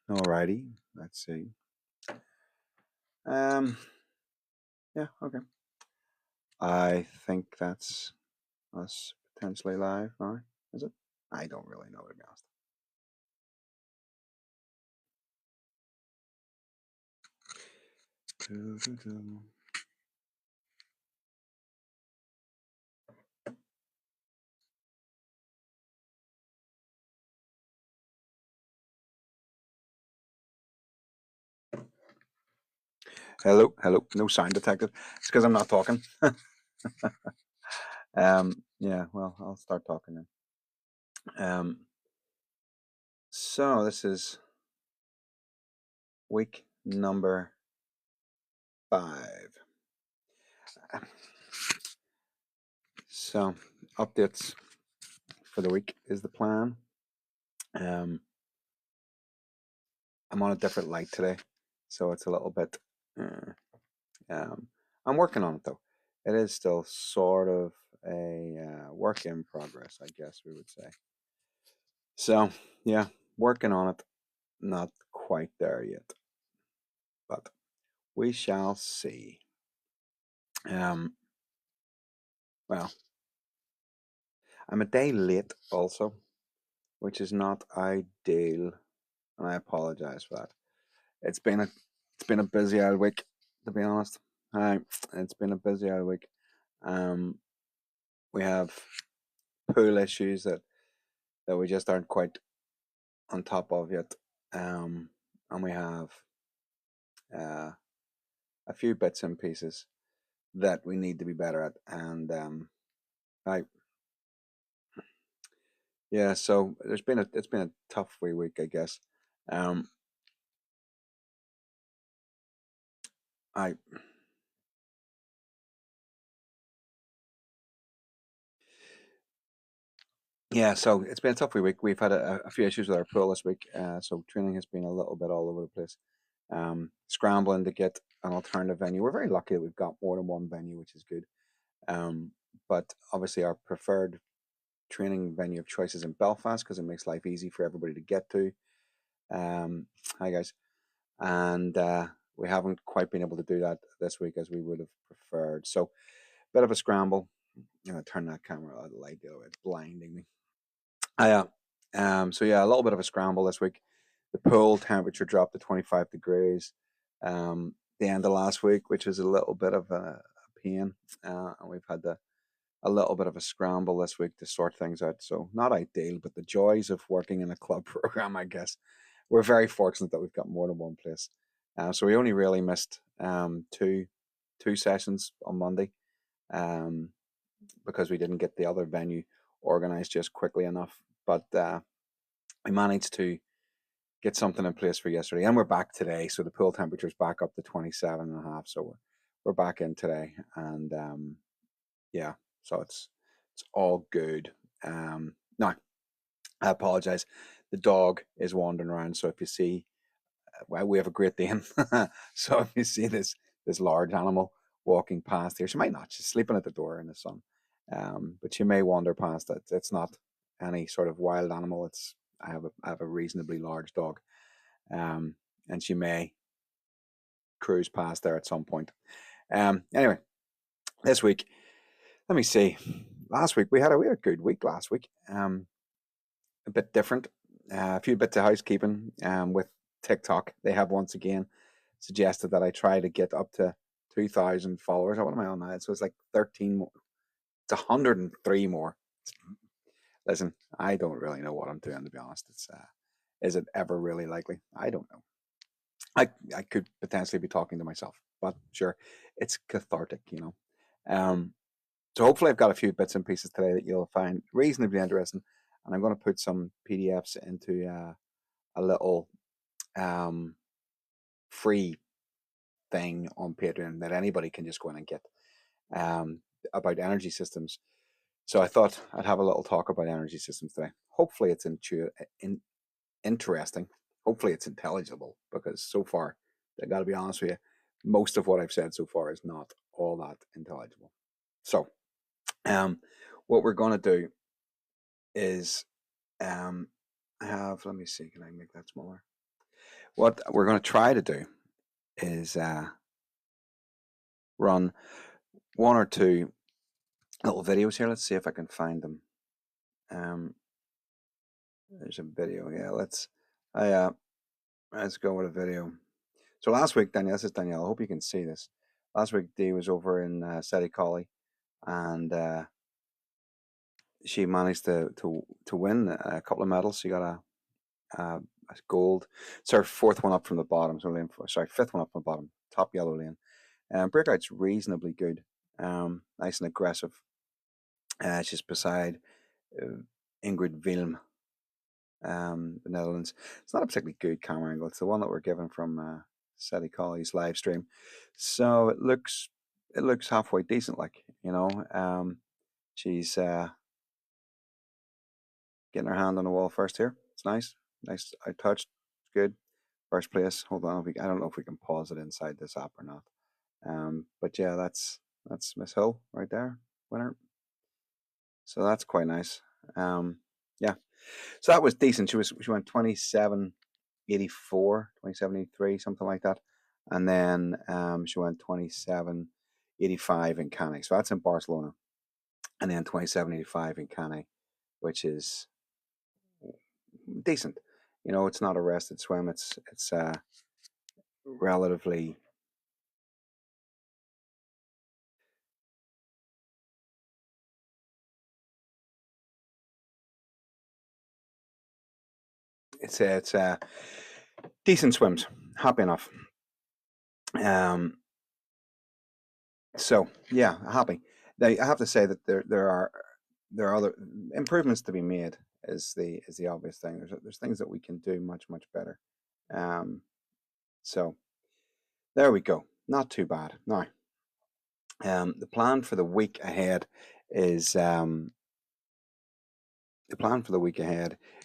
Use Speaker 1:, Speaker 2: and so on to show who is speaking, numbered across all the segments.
Speaker 1: Alrighty. Let's see. Yeah, okay. I think that's us potentially live now. Is it? I don't really know, to be honest. Hello, hello. No sound detected. It's because I'm not talking. Yeah, well, I'll start talking then. So this is week number 5. So updates for the week is the plan. I'm on a different light today, so it's a little bit. I'm working on it though. It is still sort of a work in progress, I guess we would say. So yeah, working on it. Not quite there yet, but we shall see. Well, I'm a day late also, which is not ideal, and I apologize for that. It's been a busy old week, to be honest. It's been a busy old week. We have pool issues that we just aren't quite on top of yet, and we have a few bits and pieces that we need to be better at, and yeah, so it's been a tough wee week, I guess. I Yeah, so it's been a tough wee week. We've had a few issues with our pool this week, so training has been a little bit all over the place. Scrambling to get an alternative venue. We're very lucky that we've got more than one venue, which is good. But obviously our preferred training venue of choice is in Belfast because it makes life easy for everybody to get to. Hi guys, and we haven't quite been able to do that this week as we would have preferred. So, bit of a scramble. I'm gonna turn that camera out of the light, though. It's blinding me. So yeah, a little bit of a scramble this week. The pool temperature dropped to 25 degrees. The end of last week, which was a little bit of a pain, and we've had a little bit of a scramble this week to sort things out. So not ideal, but the joys of working in a club program, I guess. We're very fortunate that we've got more than one place. So we only really missed two sessions on Monday, because we didn't get the other venue organized just quickly enough. But we managed to get something in place for yesterday, and we're back today. So the pool temperature is back up to 27.5. So we're back in today, and yeah, so it's all good. Now, I apologize. The dog is wandering around, so if you see, well, we have a Great Dane. So if you see this large animal walking past here, she might not. She's sleeping at the door in the sun, but she may wander past it. It's not any sort of wild animal. I have a reasonably large dog, and she may cruise past there at some point. Anyway, this week, let me see. Last week we had a good week last week. A bit different. A few bits of housekeeping with TikTok. They have once again suggested that I try to get up to 2,000 followers. What am I on now? So it's like 13 more. It's 103 more. Listen, I don't really know what I'm doing, to be honest. Is it ever really likely? I don't know. I could potentially be talking to myself, but sure, it's cathartic, you know. So hopefully I've got a few bits and pieces today that you'll find reasonably interesting, and I'm going to put some PDFs into a little free thing on Patreon that anybody can just go in and get about energy systems. So I thought I'd have a little talk about energy systems today. Hopefully it's interesting. Hopefully it's intelligible, because so far, I got to be honest with you, most of what I've said so far is not all that intelligible. So what we're going to do is I have, let me see, can I make that smaller? What we're going to try to do is run one or two little videos here. Let's see if I can find them. There's a video. Yeah, let's go with a video. So last week, Danielle, this is Danielle. I hope you can see this. Last week, Dee was over in Collie, and she managed to win a couple of medals. She got a gold. It's her fourth one up from the bottom. So fifth one up from the bottom. Top yellow lane. Breakout's reasonably good. Nice and aggressive. She's beside Ingrid Wilm, the Netherlands. It's not a particularly good camera angle. It's the one that we're given from Collie's live stream. So it looks halfway decent, like, you know. She's getting her hand on the wall first here. It's nice. Nice. I touched. It's good. First place. Hold on. I don't know if we can pause it inside this app or not. But yeah, that's Miss Hill right there, winner. So that's quite nice. Yeah. So that was decent. She went 27.84, 27.83, something like that. And then she went 27.85 in Cannes. So that's in Barcelona. And then 27.85 in Cannes, which is decent. You know, it's not a rested swim. It's relatively it's decent swims. Happy enough. So yeah, happy. Now I have to say that there are other improvements to be made. Is the obvious thing. There's things that we can do much better. So there we go. Not too bad. Now, the plan for the week ahead is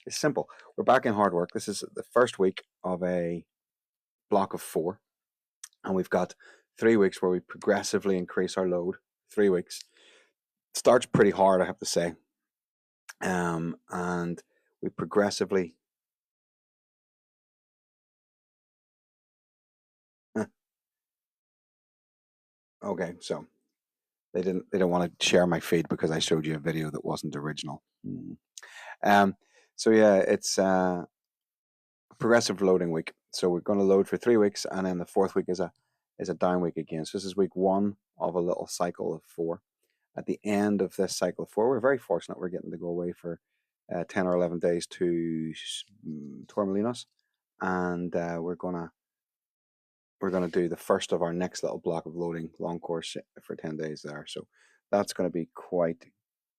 Speaker 1: simple. We're back in hard work. This is the first week of a block of 4, and we've got 3 weeks where we progressively increase our load. 3 weeks. Starts pretty hard, I have to say. And we progressively okay, so they don't want to share my feed because I showed you a video that wasn't original. So yeah, it's a progressive loading week. So we're going to load for 3 weeks, and then the 4th week is a down week again. So this is week 1 of a little cycle of 4. At the end of this cycle of 4, we're very fortunate. We're getting to go away for 10 or 11 days to Torremolinos, and we're gonna do the first of our next little block of loading long course for 10 days there. So that's going to be quite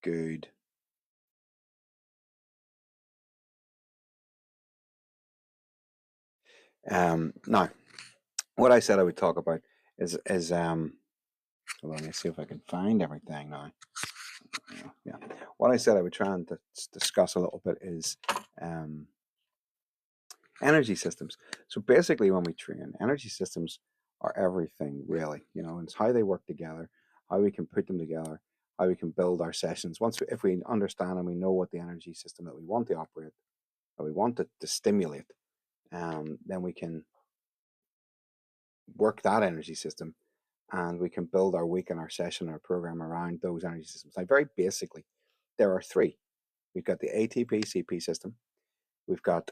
Speaker 1: good. Now, what I said I would talk about is let me see if I can find everything now. Yeah, what I said I would try and discuss a little bit is energy systems. So basically, when we train, energy systems are everything, really. You know, it's how they work together, how we can put them together, how we can build our sessions. If we understand and we know what the energy system that we want to operate, that we want it to stimulate, then we can work that energy system, and we can build our week and our session, our program around those energy systems. Now, very basically, there are 3. We've got the ATP-CP system, we've got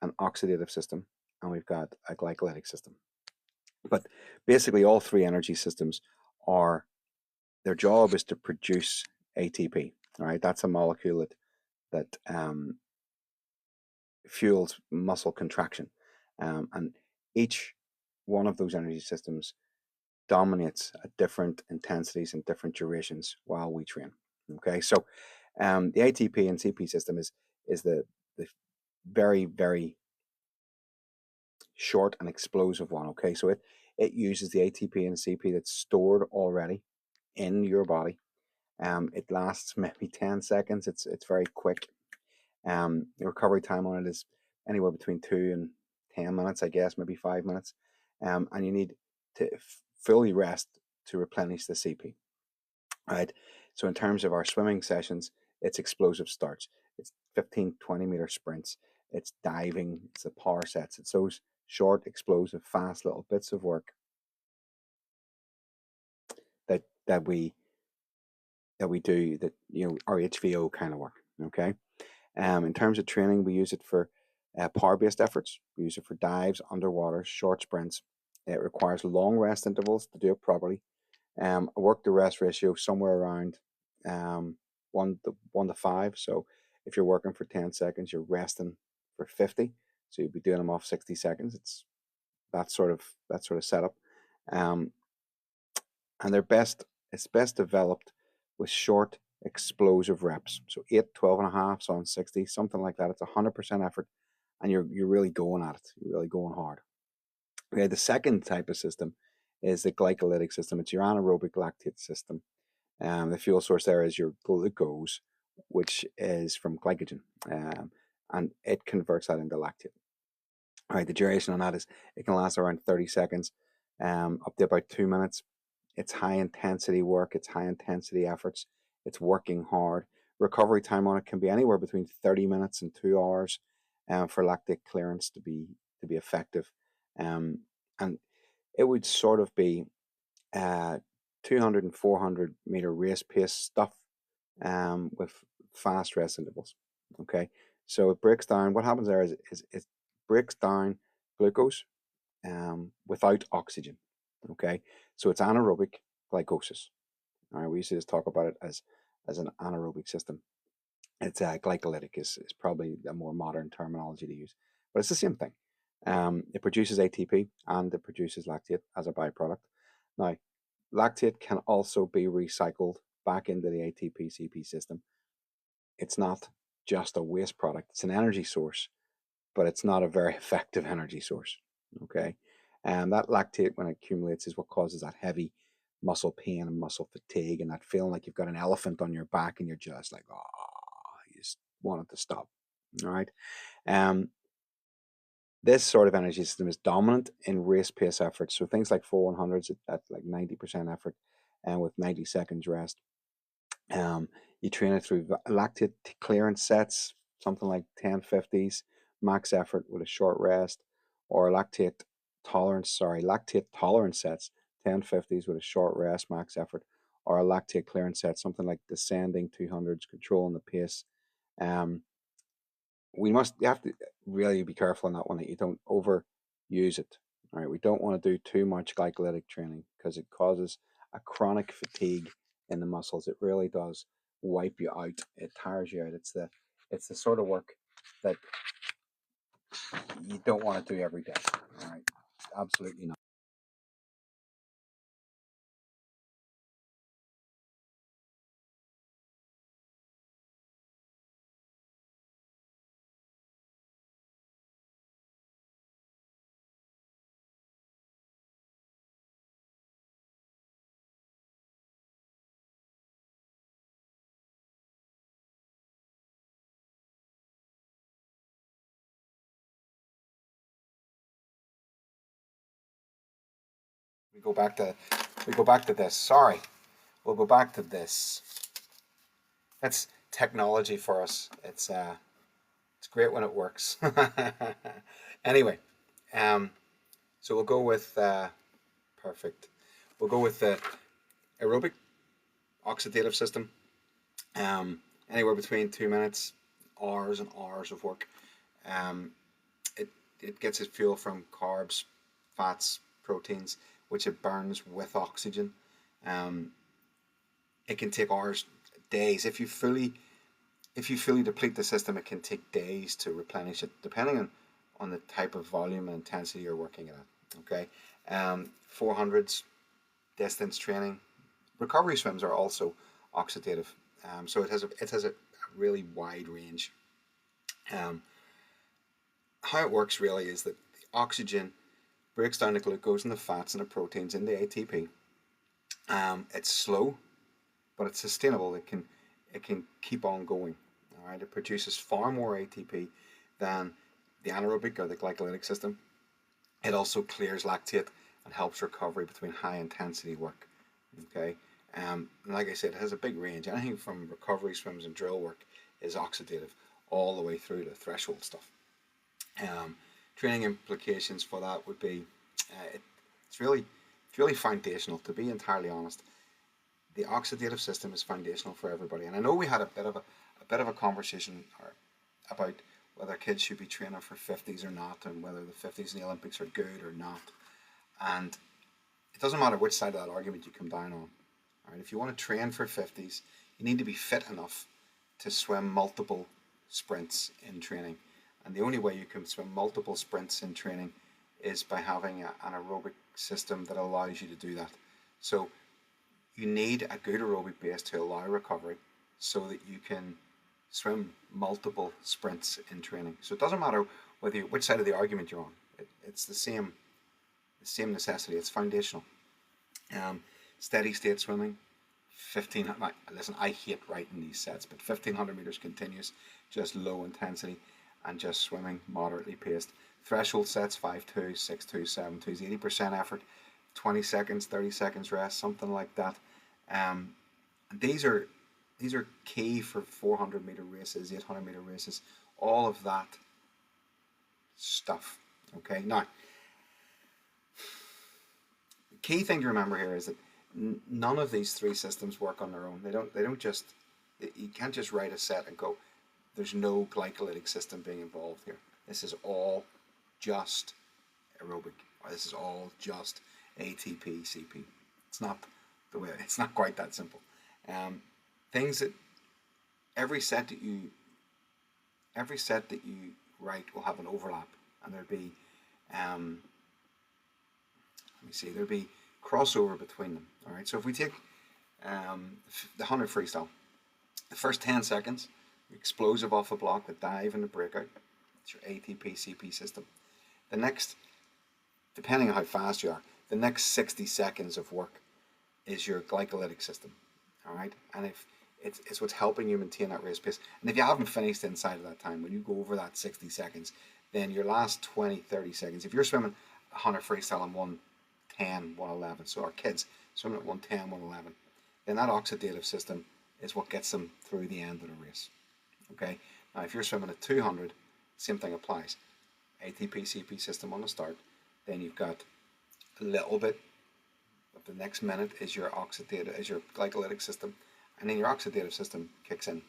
Speaker 1: an oxidative system, and we've got a glycolytic system. But basically, all 3 energy systems their job is to produce ATP. All right, that's a molecule that fuels muscle contraction, and each one of those energy systems dominates at different intensities and different durations while we train. Okay, so the ATP and CP system is the very, very short and explosive one. Okay, so it uses the ATP and CP that's stored already in your body. It lasts maybe 10 seconds. It's very quick. The recovery time on it is anywhere between 2 and 10 minutes, I guess, maybe 5 minutes. And you need to fully rest to replenish the CP. Right. So in terms of our swimming sessions, it's explosive starts. It's 15, 20 meter sprints. it's diving, it's the power sets, it's those short, explosive, fast little bits of work that we do, that, you know, our HVO kind of work. Okay. In terms of training, we use it for power-based efforts. We use it for dives, underwater, short sprints. It requires long rest intervals to do it properly. A work to rest ratio somewhere around 1 to 5. So if you're working for 10 seconds, you're resting for 50. So you'd be doing them off 60 seconds. It's that sort of setup. And it's best developed with short explosive reps. So 8, 12 and a half on 60, something like that. It's 100% effort, and you're really going at it. You're really going hard. Okay, the second type of system is the glycolytic system. It's your anaerobic lactate system. The fuel source there is your glucose, which is from glycogen, and it converts that into lactate. All right, the duration on that is it can last around 30 seconds, up to about 2 minutes. It's high intensity work, it's high intensity efforts, it's working hard. Recovery time on it can be anywhere between 30 minutes and 2 hours for lactate clearance to be effective. And it would sort of be 200 and 400 meter race pace stuff with fast rest intervals. Okay, so it breaks down. What happens there is it breaks down glucose without oxygen. Okay, so it's anaerobic glycosis. All right, we used to just talk about it as an anaerobic system. It's glycolytic is probably a more modern terminology to use, but it's the same thing. It produces ATP and it produces lactate as a byproduct. Now, lactate can also be recycled back into the ATP-CP system. It's not just a waste product; it's an energy source, but it's not a very effective energy source. Okay, and that lactate, when it accumulates, is what causes that heavy muscle pain and muscle fatigue, and that feeling like you've got an elephant on your back, and you're just like, oh, you just want it to stop. All right. This sort of energy system is dominant in race pace efforts. So things like 4-100s at like 90% effort, and with 90 seconds rest. You train it through lactate clearance sets, something like 10-50s, max effort with a short rest, or lactate tolerance sets, 10-50s with a short rest, max effort, or a lactate clearance set, something like descending 200s, controlling the pace. You have to really be careful on that one, that you don't overuse it. All right, we don't want to do too much glycolytic training because it causes a chronic fatigue in the muscles. It really does wipe you out. It tires you out. It's the sort of work that you don't want to do every day. All right, absolutely not. We go back to this. Sorry, we'll go back to this. That's technology for us. It's great when it works. Anyway, so we'll go with perfect. We'll go with the aerobic oxidative system. Anywhere between 2 minutes, hours and hours of work. Um, it gets its fuel from carbs, fats, proteins, which it burns with oxygen. Um, it can take hours, days. If you fully deplete the system, it can take days to replenish it, depending on the type of volume and intensity you're working at. Okay, 400s, distance training, recovery swims are also oxidative. So it has a really wide range. How it works really is that the oxygen breaks down the glucose and the fats and the proteins into ATP. It's slow, but it's sustainable. It can keep on going. All right, it produces far more ATP than the anaerobic or the glycolytic system. It also clears lactate and helps recovery between high intensity work. Okay, like I said, it has a big range. Anything from recovery swims and drill work is oxidative, all the way through to threshold stuff. Um, Training implications for that would be it's really foundational. To be entirely honest, the oxidative system is foundational for everybody. And I know we had a bit of a conversation about whether kids should be training for 50s or not, and whether the 50s in the Olympics are good or not. And it doesn't matter which side of that argument you come down on. All right, if you want to train for 50s, you need to be fit enough to swim multiple sprints in training. And the only way you can swim multiple sprints in training is by having an aerobic system that allows you to do that. So you need a good aerobic base to allow recovery so that you can swim multiple sprints in training. So it doesn't matter which side of the argument you're on. It's the same necessity. It's foundational. Steady state swimming, 15. Listen, I hate writing these sets, but 1500 meters continuous, just low intensity, and just swimming moderately paced. Threshold sets 5-2, 6-2, 7-2 is 80% effort, 20 seconds, 30 seconds rest, something like that. And these are key for 400 meter races, 800 meter races, all of that stuff. Okay, now the key thing to remember here is that none of these three systems work on their own. They don't just, you can't just write a set and go, there's no glycolytic system being involved here. This is all just aerobic, or this is all just ATP-CP. It's not quite that simple. Things that every set that you write will have an overlap, and there'll be there'll be crossover between them. All right, so if we take the 100 freestyle, the first 10 seconds, explosive off the block, the dive and the breakout, it's your ATP-CP system. The next, depending on how fast you are, the next 60 seconds of work is your glycolytic system. All right, and if it's what's helping you maintain that race pace. And if you haven't finished inside of that time, when you go over that 60 seconds, then your last 20, 30 seconds, if you're swimming 100 freestyle in 1:10, 1:11, so our kids swimming at 1:10, 1:11, then that oxidative system is what gets them through the end of the race. Okay, now if you're swimming at 200, same thing applies. ATP-CP system on the start, then you've got a little bit of the next minute is your glycolytic system, and then your oxidative system kicks in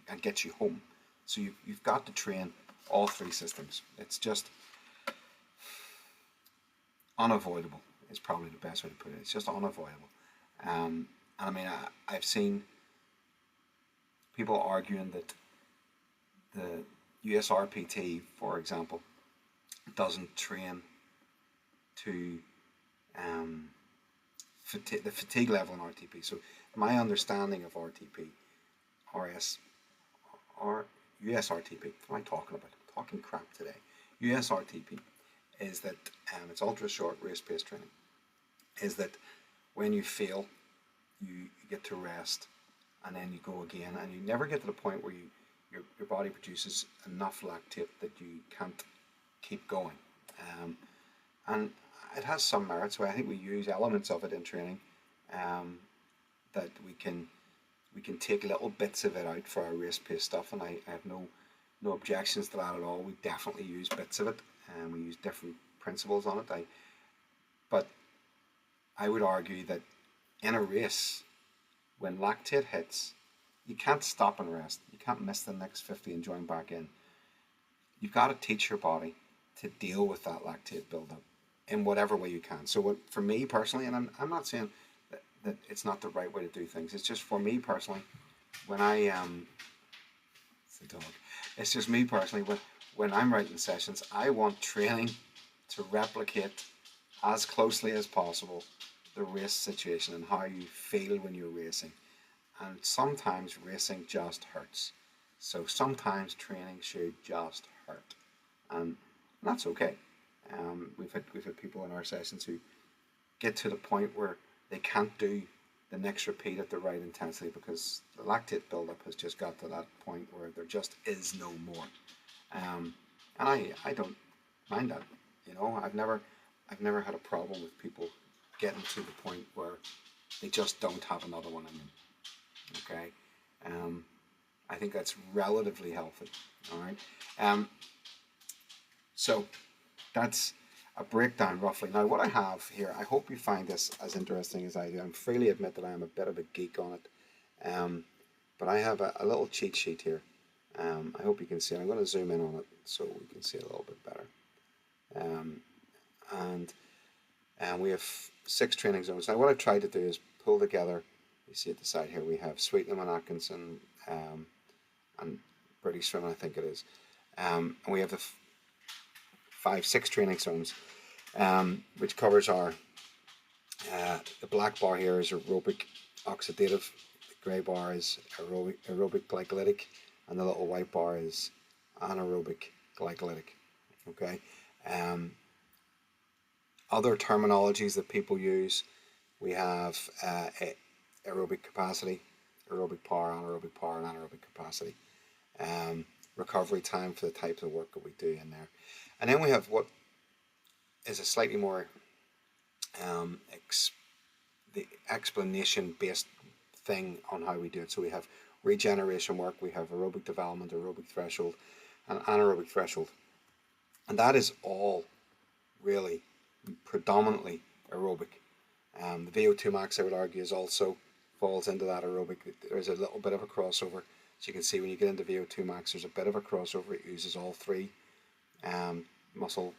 Speaker 1: and gets you home. So you've got to train all three systems. It's just unavoidable is probably the best way to put it. It's just unavoidable. And I mean, I've seen people arguing that the USRPT, for example, doesn't train to the fatigue level in RTP. So my understanding of RTP, USRTP, what am I talking about? I'm talking crap today. USRTP is that it's ultra short race pace training. Is that when you fail, you get to rest, and then you go again, and you never get to the point where your body produces enough lactate that you can't keep going. And it has some merit, so I think we use elements of it in training, that we can take little bits of it out for our race pace stuff, and I have no objections to that at all. We definitely use bits of it, and we use different principles on it. But I would argue that in a race, when lactate hits, you can't stop and rest. You can't miss the next 50 and join back in. You've got to teach your body to deal with that lactate buildup in whatever way you can. So for me personally, and I'm not saying that it's not the right way to do things. It's just for me personally, when it's the dog. It's just me personally, when I'm writing sessions, I want training to replicate as closely as possible the race situation and how you feel when you're racing. And sometimes racing just hurts. So sometimes training should just hurt. And that's okay. We've had people in our sessions who get to the point where they can't do the next repeat at the right intensity because the lactate buildup has just got to that point where there just is no more. And I don't mind that. You know, I've never had a problem with people getting to the point where they just don't have another one in them. Okay, I think that's relatively healthy. All right. So that's a breakdown roughly. Now what I have here, I hope you find this as interesting as I do. I freely admit that I am a bit of a geek on it. But I have a little cheat sheet here. I hope you can see it. I'm going to zoom in on it so we can see it a little bit better. And we have 6 training zones. Now what I've tried to do is pull together, you see at the side here, we have Sweetenham and Atkinson and British Swimming, I think it is. And we have the 6 training zones, which covers our, the black bar here is aerobic oxidative, the grey bar is aerobic glycolytic, and the little white bar is anaerobic glycolytic. Okay. Other terminologies that people use, we have aerobic capacity, aerobic power, anaerobic power, and anaerobic capacity. Recovery time for the types of work that we do in there. And then we have what is a slightly more the explanation-based thing on how we do it. So we have regeneration work, we have aerobic development, aerobic threshold, and anaerobic threshold. And that is all really predominantly aerobic. The VO2 max, I would argue, is also falls into that aerobic. There's a little bit of a crossover. As you can see, when you get into VO2 max, there's a bit of a crossover. It uses all 3 muscle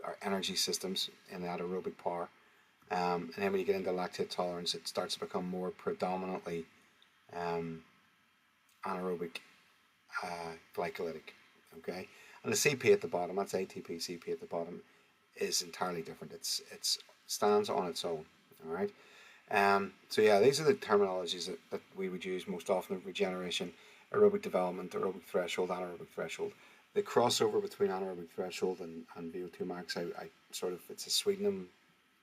Speaker 1: or energy systems in that aerobic power. And then when you get into lactate tolerance, it starts to become more predominantly anaerobic glycolytic. Okay, and the CP at the bottom, that's ATP-CP at the bottom, is entirely different. It stands on its own. All right. So yeah, these are the terminologies that we would use most often: regeneration, aerobic development, aerobic threshold, anaerobic threshold. The crossover between anaerobic threshold and VO2 max, I sort of, it's a Sweetenham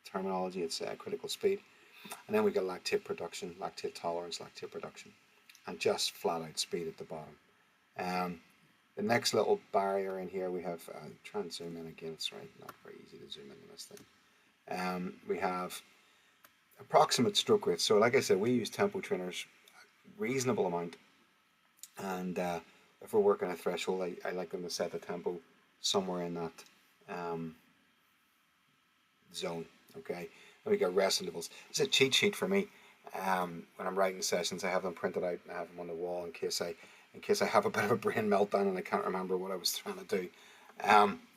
Speaker 1: terminology. It's critical speed, and then we get lactate production, lactate tolerance, lactate production, and just flat out speed at the bottom. The next little barrier in here, we have, try and zoom in again, it's right, not very easy to zoom into this thing. We have approximate stroke rates. So like I said, we use tempo trainers a reasonable amount, and if we're working a threshold, I like them to set the tempo somewhere in that zone. Okay, and we got rest intervals. It's a cheat sheet for me. When I'm writing sessions, I have them printed out and I have them on the wall in case I have a bit of a brain meltdown and I can't remember what I was trying to do.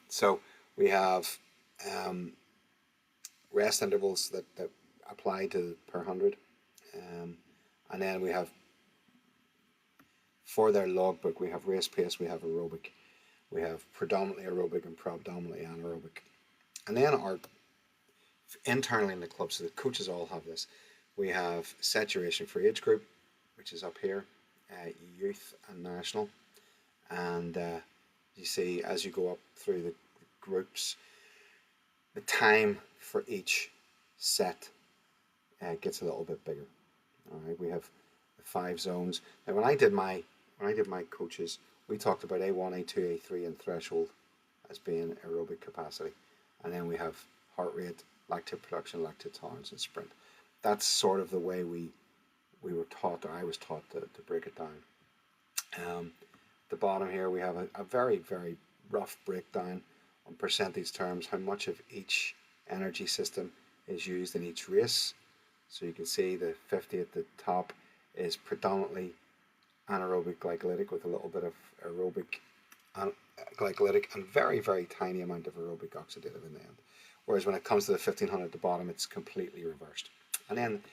Speaker 1: So we have rest intervals that apply to per 100, and then we have, for their logbook, we have race pace, we have aerobic, we have predominantly aerobic and predominantly anaerobic, and then our internally in the club, so the coaches all have this, we have saturation for age group, which is up here, youth and national, and you see as you go up through the groups, the time for each set gets a little bit bigger. All right, we have the 5 zones. Now when I did my coaches, we talked about A1, A2, A3 and threshold as being aerobic capacity, and then we have heart rate, lactate production, lactate tolerance, and sprint. That's sort of the way we were taught, or I was taught to break it down. The bottom here we have a very, very rough breakdown on percentage terms, how much of each energy system is used in each race. So you can see the 50 at the top is predominantly anaerobic glycolytic with a little bit of aerobic glycolytic and very, very tiny amount of aerobic oxidative in the end. Whereas when it comes to the 1500 at the bottom, it's completely reversed. And then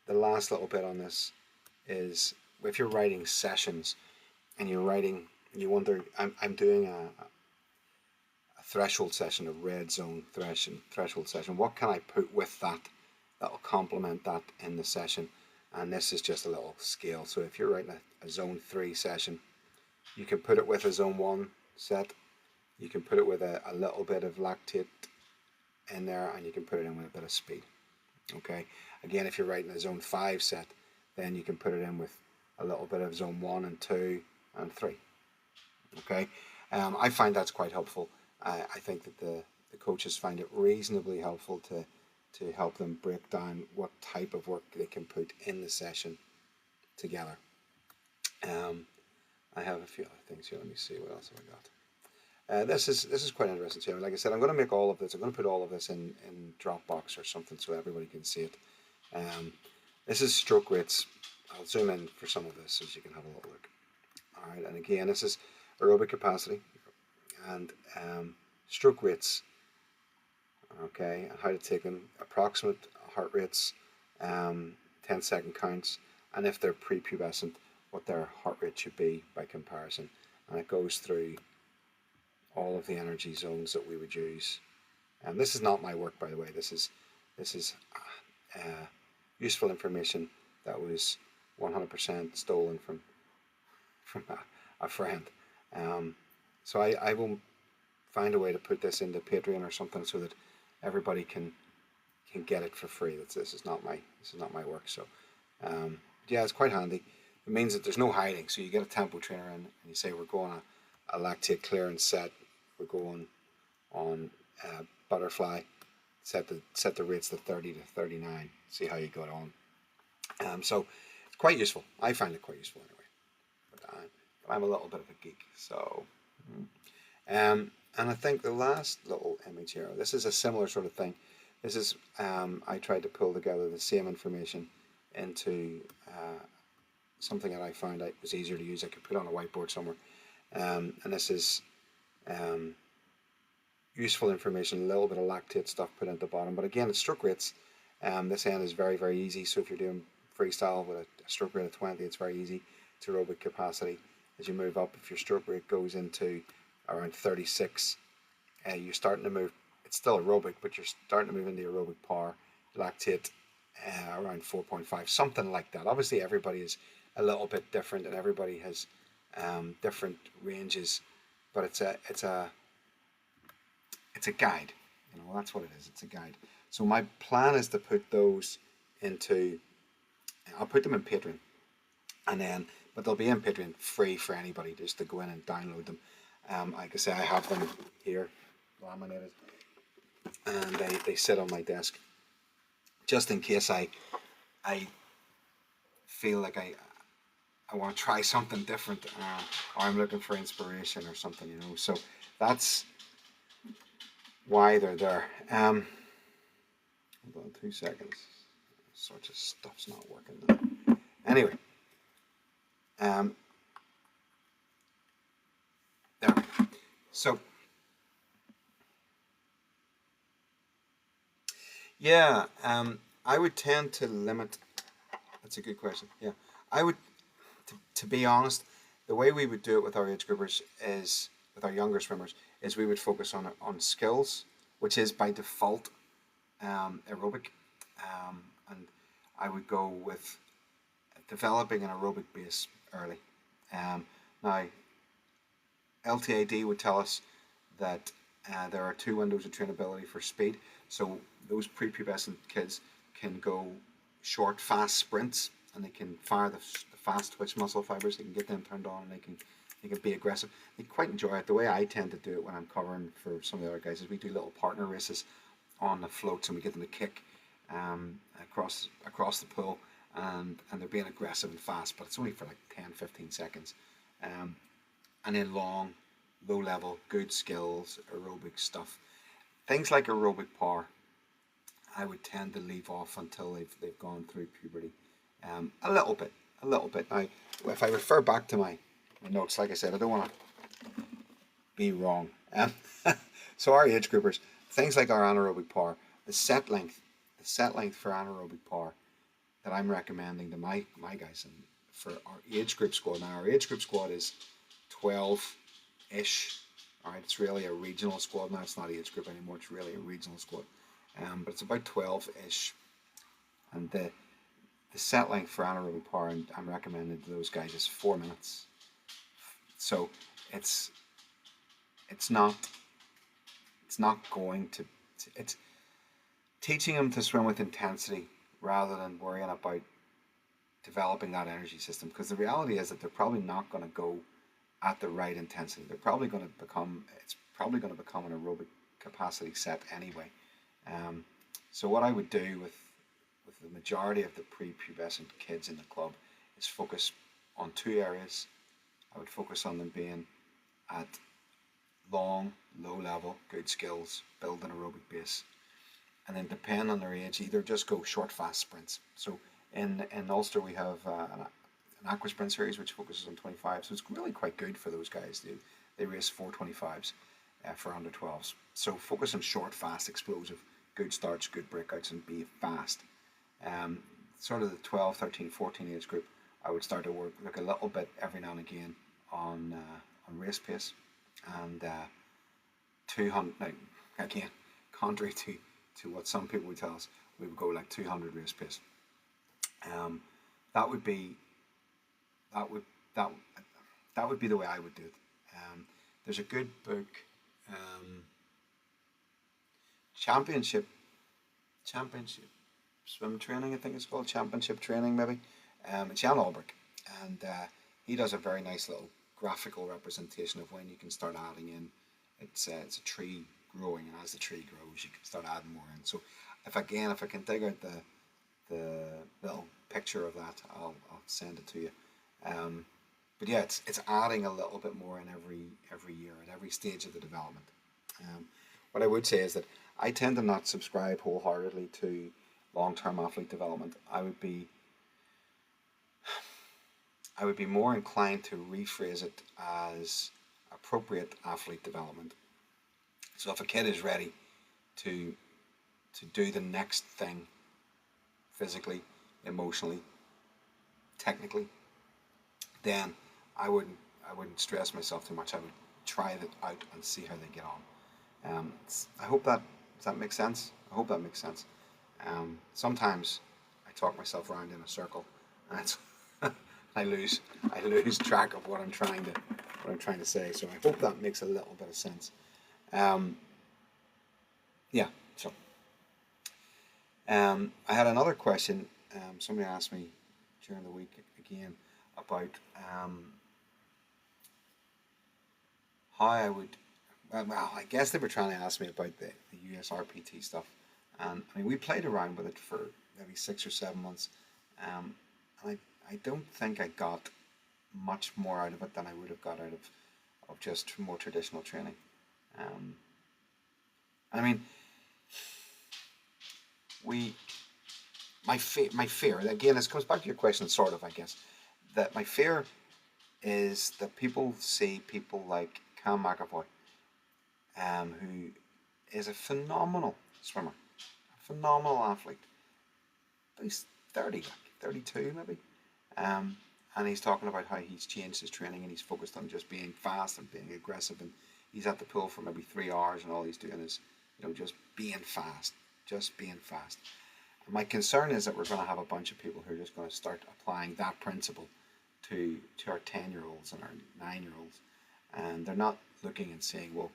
Speaker 1: the last little bit on this is, if you're writing sessions and you wonder, I'm doing a threshold session, a red zone threshold session, what can I put with that will complement that in the session? And this is just a little scale. So if you're writing a zone 3 session, you can put it with a zone 1 set, you can put it with a little bit of lactate in there, and you can put it in with a bit of speed. Okay, again, if you're writing a zone 5 set, then you can put it in with a little bit of zone 1 and 2 and 3. Okay, I find that's quite helpful. I think that the coaches find it reasonably helpful to help them break down what type of work they can put in the session together. I have a few other things here. Let me see, what else have I got?
Speaker 2: This is quite interesting too. Like I said, I'm going to make all of this. I'm going to put all of this in Dropbox or something so everybody can see it. Um, this is stroke rates. I'll zoom in for some of this so you can have a little look. All right, and again, this is aerobic capacity and stroke rates. Okay, and how to take them. Approximate heart rates, 10-second counts, and if they're prepubescent, what their heart rate should be by comparison. And it goes through all of the energy zones that we would use. And this is not my work, by the way. This is uh, useful information that was 100% stolen from a friend. So I will find a way to put this into Patreon or something so that everybody can get it for free. This is not my work. So yeah, it's quite handy. It means that there's no hiding. So you get a tempo trainer in, and you say we're going a lactate clearance set. We're going on butterfly. Set the rates to 30 to 39. See how you got on. So it's quite useful. I find it quite useful anyway. But I'm a little bit of a geek. So. And I think the last little image here, this is a similar sort of thing. This is, I tried to pull together the same information into something that I found out was easier to use. I could put on a whiteboard somewhere. And this is useful information, a little bit of lactate stuff put at the bottom. But again, it's stroke rates. This end is very, very easy. So if you're doing freestyle with a stroke rate of 20, it's very easy. It's aerobic capacity. As you move up, if your stroke rate goes into around 36, you're starting to move. It's still aerobic, but you're starting to move into aerobic power. Lactate around 4.5, something like that. Obviously, everybody is a little bit different, and everybody has different ranges. But it's a guide. That's what it is. It's a guide. So my plan is to put those into. I'll put them in Patreon, and then but they'll be in Patreon free for anybody just to go in and download them. Like I say, I have them here laminated, and they sit on my desk just in case I feel like I want to try something different, or I'm looking for inspiration or something, So that's why they're there. Hold on 2 seconds. Sorts of stuff's not working now. Anyway, there. So yeah, I would tend to limit. That's a good question. Yeah, I would. To be honest, the way we would do it with our age groupers is with our younger swimmers is we would focus on skills, which is by default aerobic, and I would go with developing an aerobic base early. Now, LTAD would tell us that there are 2 windows of trainability for speed. So those prepubescent kids can go short, fast sprints, and they can fire the fast twitch muscle fibers. They can get them turned on, and they can be aggressive. They quite enjoy it. The way I tend to do it when I'm covering for some of the other guys is we do little partner races on the floats, and we get them to kick across the pool, and they're being aggressive and fast, but it's only for like 10-15 seconds. And then long, low level, good skills, aerobic stuff. Things like aerobic power, I would tend to leave off until they've gone through puberty. A little bit. Now, if I refer back to my notes, like I said, I don't want to be wrong. So our age groupers, things like our anaerobic power, the set length for anaerobic power that I'm recommending to my guys and for our age group squad. Now our age group squad is 12-ish. All right, it's really a regional squad now. It's not age group anymore. It's really a regional squad. But it's about 12-ish, and the set length for anaerobic power, and I'm recommending to those guys, is 4 minutes. So it's not going to. It's teaching them to swim with intensity rather than worrying about developing that energy system. Because the reality is that they're probably not going to go at the right intensity. They're probably going to become. It's probably going to become an aerobic capacity set anyway. So what I would do with the majority of the prepubescent kids in the club is focus on 2 areas. I would focus on them being at long, low level, good skills, build an aerobic base, and then depending on their age, either just go short, fast sprints. So in Ulster we have an aqua sprint series which focuses on 25, so it's really quite good for those guys. They race 425s for under 12s. So focus on short, fast, explosive, good starts, good breakouts, and be fast. Um, Sort of the 12, 13, 14 age group, I would start to look a little bit every now and again on race pace, and 200. Now, again, contrary to what some people would tell us, we would go like 200 race pace. Um, that would be that would that that would be the way I would do it. There's a good book, um, championship championship swim training, I think it's called championship training maybe. It's Jan Albrecht, and he does a very nice little graphical representation of when you can start adding in. It's a tree growing, and as the tree grows, you can start adding more in. So if I can dig out the little picture of that, I'll send it to you. But yeah, it's adding a little bit more in every year at every stage of the development. What I would say is that I tend to not subscribe wholeheartedly to long-term athlete development. I would be more inclined to rephrase it as appropriate athlete development. So if a kid is ready to do the next thing physically, emotionally, technically, then I wouldn't stress myself too much. I would try it out and see how they get on. I hope that does that make sense. I hope that makes sense. Sometimes I talk myself around in a circle, and it's I lose track of what I'm trying to say. So I hope that makes a little bit of sense. Yeah. So I had another question. Somebody asked me during the week again about how I would. Well, I guess they were trying to ask me about the USRPT stuff, and I mean we played around with it for maybe 6 or 7 months, and I don't think I got much more out of it than I would have got out of just more traditional training. I mean, my fear again. This comes back to your question, sort of. I guess that my fear is that people see people like Cam McAvoy, who is a phenomenal swimmer, a phenomenal athlete. But he's 30, like 32 maybe. And he's talking about how he's changed his training and he's focused on just being fast and being aggressive, and he's at the pool for maybe 3 hours and all he's doing is, just being fast, just being fast. And my concern is that we're going to have a bunch of people who are just going to start applying that principle to our 10-year-olds and our 9-year-olds, and they're not looking and saying, well,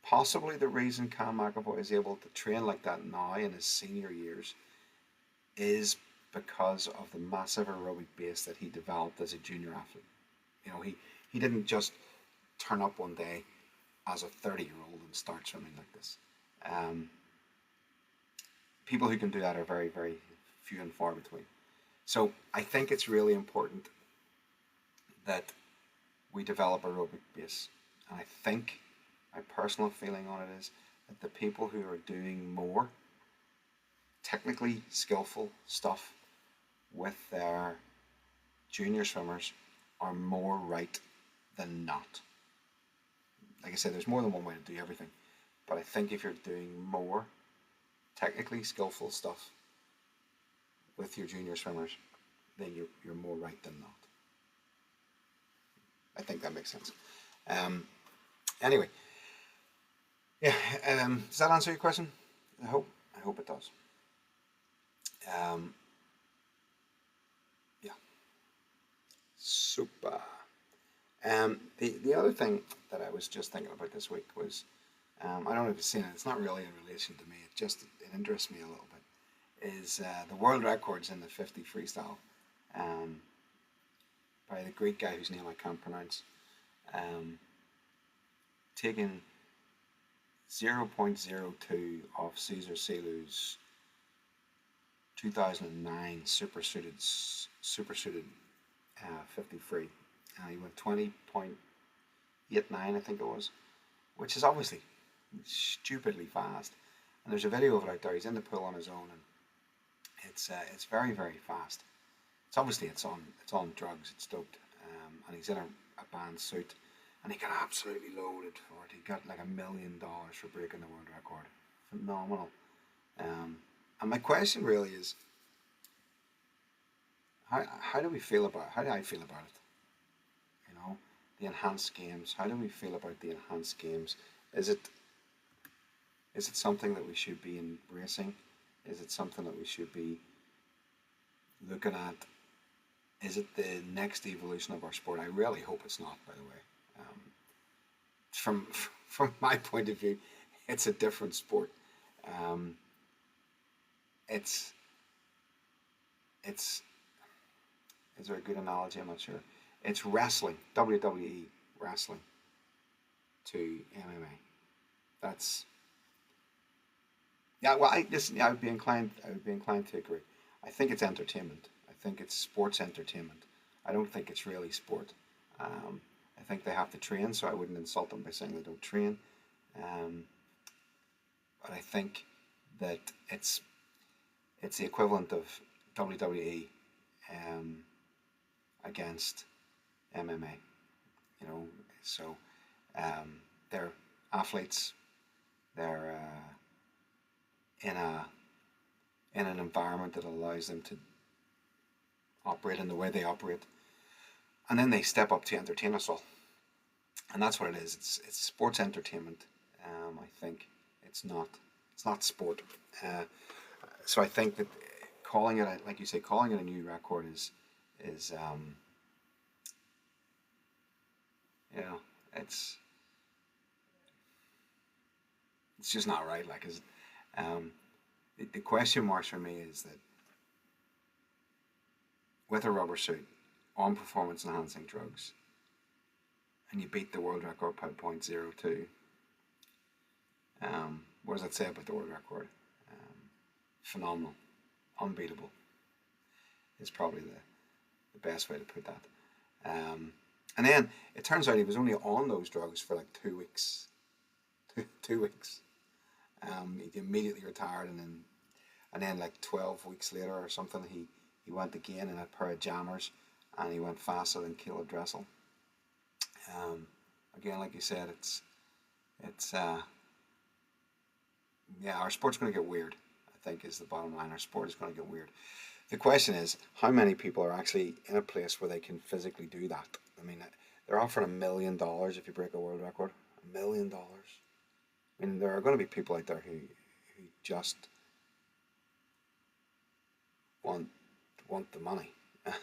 Speaker 2: possibly the reason Cam McAvoy is able to train like that now in his senior years is because of the massive aerobic base that he developed as a junior athlete. He didn't just turn up one day as a 30-year-old and start swimming like this. People who can do that are very, very few and far between. So I think it's really important that we develop aerobic base. And I think my personal feeling on it is that the people who are doing more technically skillful stuff with their junior swimmers are more right than not. Like I said, there's more than one way to do everything, but I think if you're doing more technically skillful stuff with your junior swimmers, then you're more right than not. I think that makes sense. Anyway, yeah. Does that answer your question? I hope it does. Yeah. Super. The other thing that I was just thinking about this week was, I don't know if you've seen it. It's not really in relation to me. It interests me a little bit. Is the world records in the 50 freestyle, by the Greek guy whose name I can't pronounce, taking 0.02 of Cesar Celu's 2009 supersuited 50 free. He went 8.9, I think it was, which is obviously stupidly fast. And there's a video of it out there. He's in the pool on his own, and it's very, very fast. It's obviously it's on drugs. It's doped, and he's in a band suit, and he got absolutely loaded for it. He got like $1 million for breaking the world record. Phenomenal. And my question really is, how do we feel about it? How do I feel about it? You know, the enhanced games. How do we feel about the enhanced games? Is it something that we should be embracing? Is it something that we should be looking at? Is it the next evolution of our sport? I really hope it's not, by the way. From my point of view, it's a different sport. It's is there a good analogy? I'm not sure. It's wrestling, WWE wrestling to MMA. That's yeah. Well, I would be inclined to agree. I think it's entertainment. I think it's sports entertainment. I don't think it's really sport. I think they have to train, so I wouldn't insult them by saying they don't train. But I think that it's the equivalent of WWE against MMA. You know, so they're athletes. They're in an environment that allows them to operate in the way they operate, and then they step up to entertain us all, and that's what it is. It's sports entertainment. I think it's not sport. So I think that calling it, like you say, calling it a new record is you know, it's just not right. Like, the question marks for me is that with a rubber suit on performance enhancing drugs, and you beat the world record by 0.02, what does that say about the world record? Phenomenal, unbeatable is probably the best way to put that. And then it turns out he was only on those drugs for like 2 weeks. 2 weeks. He immediately retired, and then like 12 weeks later or something, he went again in a pair of jammers, and he went faster than Caleb Dressel. Again, like you said, it's yeah, our sport's going to get weird, I think, is the bottom line. Our sport is going to get weird. The question is, how many people are actually in a place where they can physically do that? I mean, they're offering $1 million if you break a world record. $1 million. I mean, there are going to be people out there who just want the money.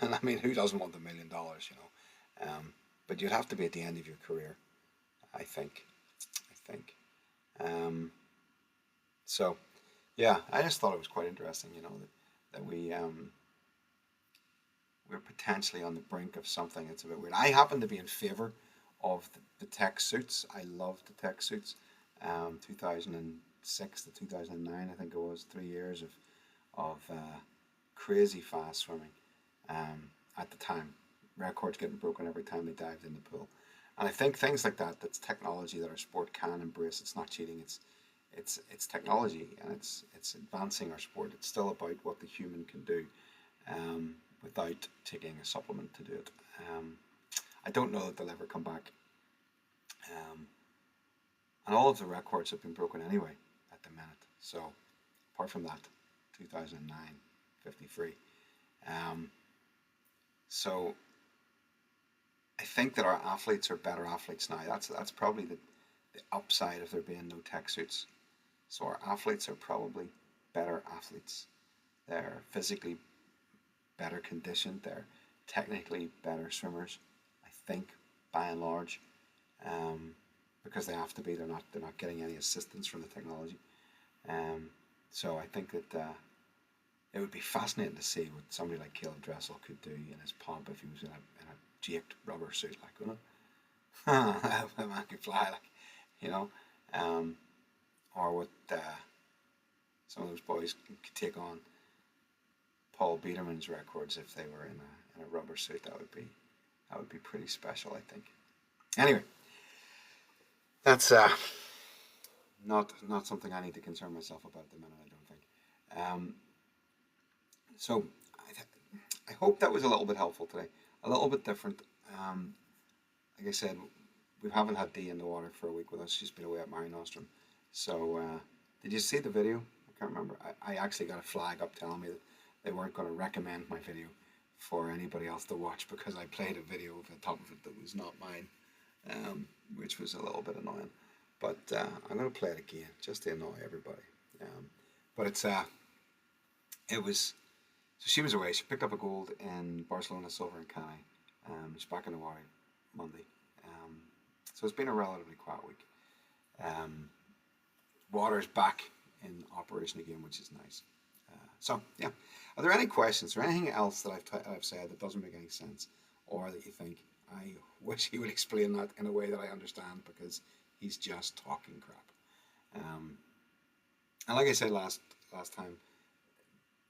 Speaker 2: And I mean, who doesn't want the $1 million, you know? But you'd have to be at the end of your career, I think. So, yeah, I just thought it was quite interesting, you know, that we're potentially on the brink of something that's a bit weird. I happen to be in favor of the tech suits. I love the tech suits. 2006 to 2009, I think it was, 3 years of crazy fast swimming. At the time, records getting broken every time they dived in the pool. And I think things like that's technology that our sport can embrace. It's not cheating. It's technology, and it's advancing our sport. It's still about what the human can do without taking a supplement to do it. I don't know that they'll ever come back. And all of the records have been broken anyway at the minute. So apart from that, 2009, 53. So I think that our athletes are better athletes now. That's probably the upside of there being no tech suits. So our athletes are probably better athletes. They're physically better conditioned. They're technically better swimmers, I think, by and large, because they have to be. They're not getting any assistance from the technology. So I think that it would be fascinating to see what somebody like Caleb Dressel could do in his pump if he was in a jaked rubber suit, like, wouldn't it? That man could fly, like, you know. Or what some of those boys could take on Paul Biederman's records if they were in a rubber suit. That would be pretty special, I think. Anyway,
Speaker 1: that's not something I need to concern myself about at the minute, I don't think. So I hope that was a little bit helpful today, a little bit different. Um, like I said, we haven't had Dee in the water for a week with us. She's been away at Mare Nostrum. So did you see the video? I can't remember. I actually got a flag up telling me that they weren't going to recommend my video for anybody else to watch because I played a video over the top of it that was not mine, which was a little bit annoying. But I'm going to play it again just to annoy everybody. But it was, so she was away. She picked up a gold in Barcelona, silver in Cannes. She's back in the water Monday. So it's been a relatively quiet week. Water's back in operation again, which is nice. So yeah, are there any questions or anything else that I've said that doesn't make any sense, or that you think I wish he would explain that in a way that I understand because he's just talking crap? And like I said last time,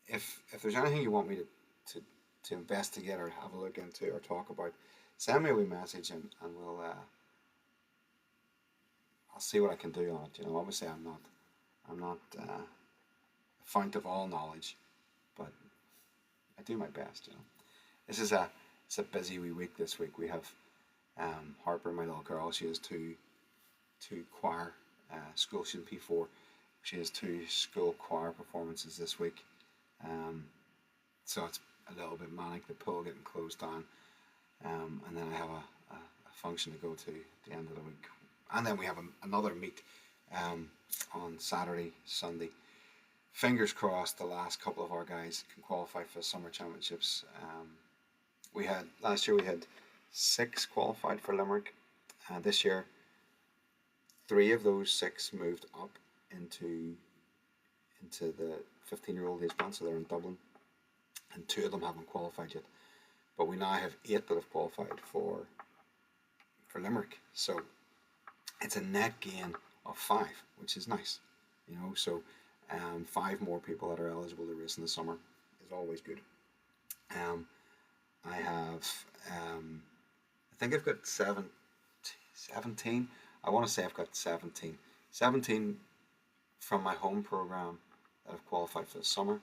Speaker 1: if there's anything you want me to investigate or have a look into or talk about, send me a wee message and we'll I'll see what I can do on it. You know, obviously I'm not a fount of all knowledge, but I do my best. You know, this is it's a busy wee week this week. We have Harper, my little girl. She has two choir school. She's in P4. She has two school choir performances this week. So it's a little bit manic. The pool getting closed down, and then I have a function to go to at the end of the week, and then we have another meet on Saturday, Sunday. Fingers crossed, the last couple of our guys can qualify for the summer championships. Last year we had 6 qualified for Limerick. This year, 3 of those 6 moved up into the 15-year-old age band, so they're in Dublin, and 2 of them haven't qualified yet. But we now have 8 that have qualified for Limerick, so it's a net gain of 5, which is nice. You know, so 5 more people that are eligible to race in the summer is always good. I have, I think I've got 17. I want to say I've got 17 from my home program that have qualified for the summer,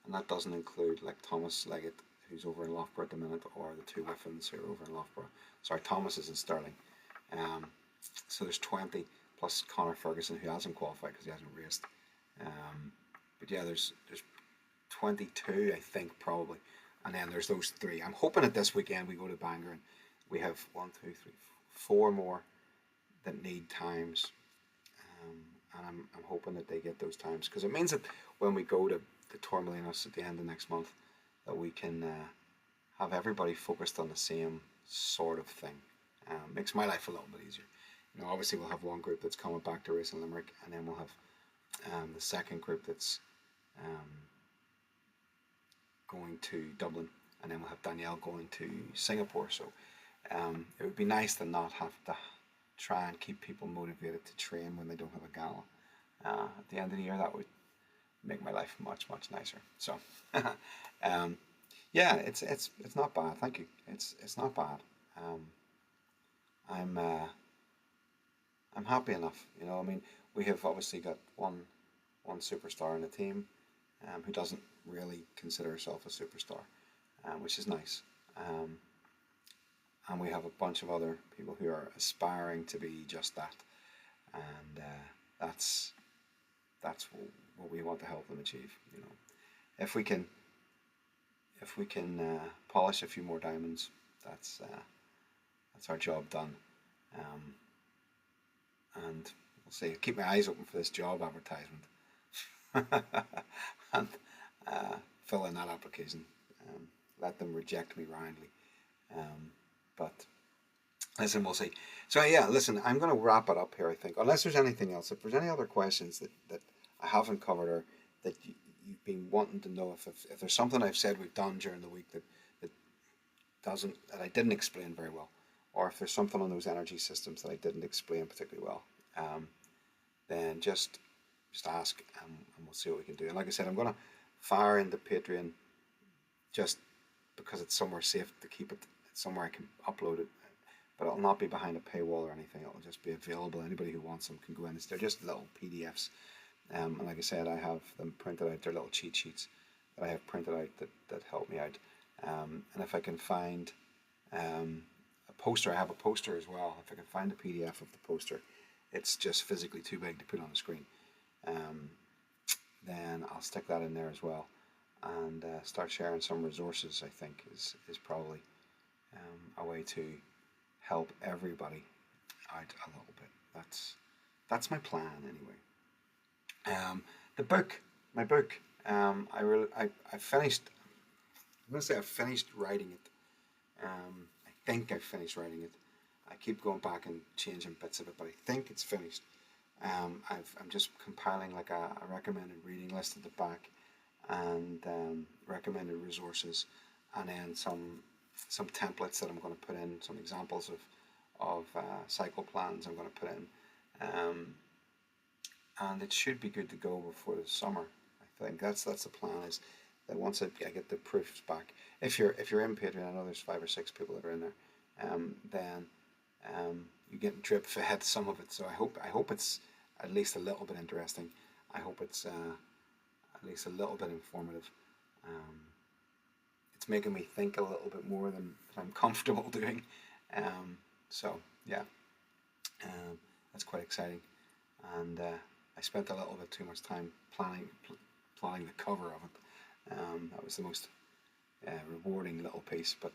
Speaker 1: and that doesn't include like Thomas Leggett, who's over in Loughborough at the minute, or the 2 Whiffins who are over in Loughborough. Sorry, Thomas is in Stirling. So there's 20 plus Connor Ferguson, who hasn't qualified because he hasn't raced. But yeah, there's 22, I think, probably, and then there's those 3. I'm hoping that this weekend we go to Bangor and we have 1, 2, 3, 4 more that need times. And I'm hoping that they get those times, because it means that when we go to the Torremolinos at the end of next month, that we can have everybody focused on the same sort of thing. Makes my life a little bit easier. You know, obviously we'll have one group that's coming back to race in Limerick, and then we'll have the second group that's going to Dublin, and then we'll have Danielle going to Singapore. So it would be nice to not have to try and keep people motivated to train when they don't have a gala. At the end of the year, that would make my life much nicer. So yeah, it's not bad. Thank you. It's not bad. I'm happy enough. You know, I mean, we have obviously got one superstar in the team, who doesn't really consider herself a superstar, which is nice. And we have a bunch of other people who are aspiring to be just that, and that's what we want to help them achieve. You know, if we can polish a few more diamonds, that's our job done. And we'll see. Keep my eyes open for this job advertisement, and fill in that application. Let them reject me roundly. But listen, we'll see. So yeah, listen, I'm going to wrap it up here, I think. Unless there's anything else. If there's any other questions that I haven't covered, or that you've been wanting to know, if there's something I've said we've done during the week that I didn't explain very well, or if there's something on those energy systems that I didn't explain particularly well, then just ask, and we'll see what we can do. And like I said, I'm going to fire into Patreon just because it's somewhere safe to keep it, somewhere I can upload it.
Speaker 2: but it'll not be behind a paywall or anything. It'll just be available. Anybody who wants them can go in. They're just little PDFs. And like I said, I have them printed out. They're little cheat sheets that I have printed out that help me out. And if I can find a poster, I have a poster as well. If I can find a PDF of the poster, it's just physically too big to put on the screen. Then I'll stick that in there as well, and start sharing some resources. I think is probably a way to help everybody out a little bit. That's my plan anyway. The book, my book. I finished. I'm gonna say I finished writing it. I think I finished writing it. I keep going back and changing bits of it, but I think it's finished. I'm just compiling like a recommended reading list at the back, and recommended resources, and then some templates that I'm going to put in, some examples of cycle plans I'm going to put in, and it should be good to go before the summer. I think that's the plan, is that once I get the proofs back, if you're in Patreon, I know there's 5 or 6 people that are in there, then you get drip fed some of it. So I hope it's at least a little bit interesting. I hope it's at least a little bit informative. It's making me think a little bit more than I'm comfortable doing. So yeah, that's quite exciting. And I spent a little bit too much time planning the cover of it. That was the most rewarding little piece. But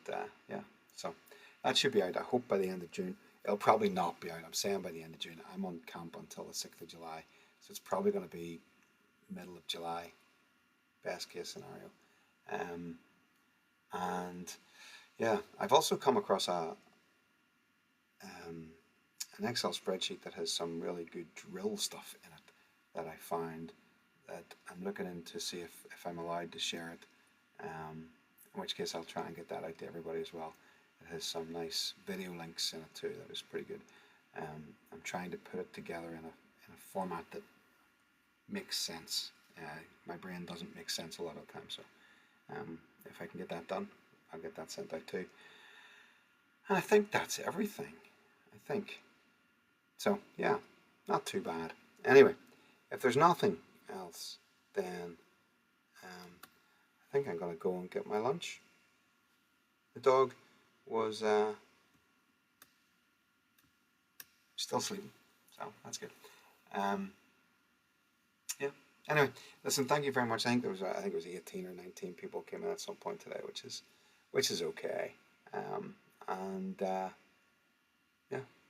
Speaker 2: yeah, so that should be out, I hope, by the end of June. It'll probably not be out. I'm saying by the end of June. I'm on camp until the 6th of July. So it's probably going to be middle of July, best case scenario. And yeah, I've also come across an Excel spreadsheet that has some really good drill stuff in it that I find that I'm looking into, see if I'm allowed to share it. In which case I'll try and get that out to everybody as well. It has some nice video links in it too. That is pretty good. I'm trying to put it together in a format that makes sense. My brain doesn't make sense a lot of the time, so if I can get that done, I'll get that sent out too. And I think that's everything. I think so. Yeah, not too bad. Anyway, if there's nothing else, then I think I'm gonna go and get my lunch. The dog was still sleeping, so that's good. Yeah. Anyway, listen. Thank you very much. I think it was 18 or 19 people came in at some point today, which is okay. And yeah,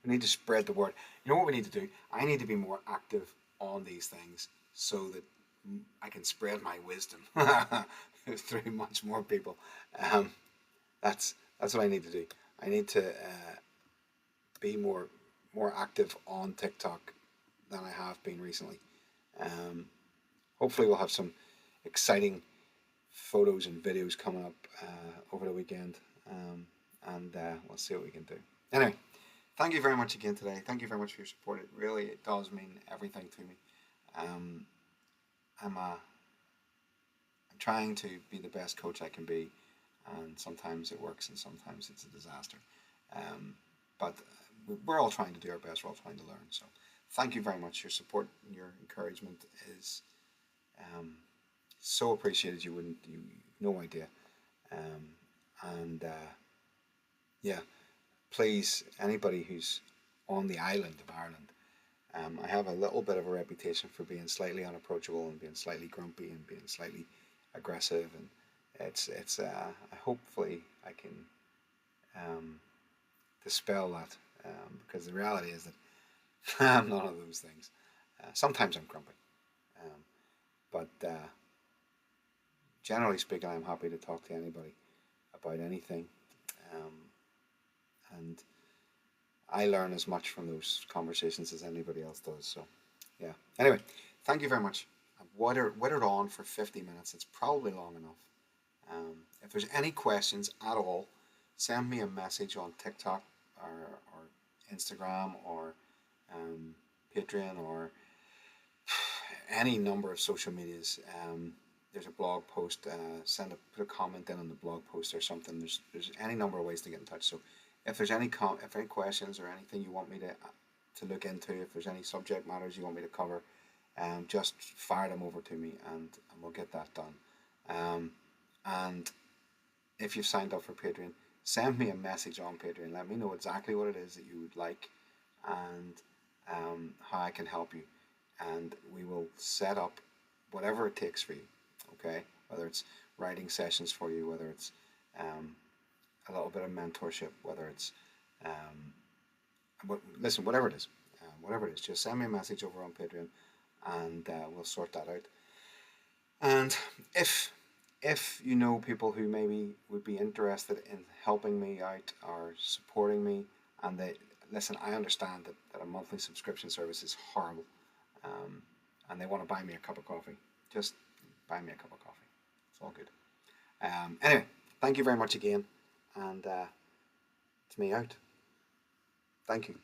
Speaker 2: we need to spread the word. You know what we need to do? I need to be more active on these things so that I can spread my wisdom through much more people. That's what I need to do. I need to be more active on TikTok than I have been recently. Hopefully we'll have some exciting photos and videos coming up over the weekend, and we'll see what we can do. Anyway, thank you very much again today. Thank you very much for your support. It does mean everything to me. I'm trying to be the best coach I can be, and sometimes it works and sometimes it's a disaster. But we're all trying to do our best. We're all trying to learn. So thank you very much. Your support and your encouragement is so appreciated. You no idea. And yeah, please, anybody who's on the island of Ireland, I have a little bit of a reputation for being slightly unapproachable and being slightly grumpy and being slightly aggressive, and it's hopefully I can dispel that, because the reality is that I'm none of those things. Sometimes I'm grumpy, but generally speaking, I'm happy to talk to anybody about anything, and I learn as much from those conversations as anybody else does. So yeah. Anyway, thank you very much. I've whittled on for 50 minutes. It's probably long enough. If there's any questions at all, send me a message on TikTok or Instagram or Patreon or any number of social medias. There's a blog post. Put a comment in on the blog post or something. There's any number of ways to get in touch. So if there's if any questions or anything you want me to look into, if there's any subject matters you want me to cover, just fire them over to me, and we'll get that done. And if you've signed up for Patreon, send me a message on Patreon. Let me know exactly what it is that you would like, and how I can help you. And we will set up whatever it takes for you. Okay, whether it's writing sessions for you, whether it's a little bit of mentorship, whether it's listen, whatever it is, just send me a message over on Patreon, and we'll sort that out. And if you know people who maybe would be interested in helping me out or supporting me, and they listen, I understand that a monthly subscription service is horrible, and they want to buy me a cup of coffee, just buy me a cup of coffee. It's all good. Anyway, thank you very much again, and it's me out. Thank you.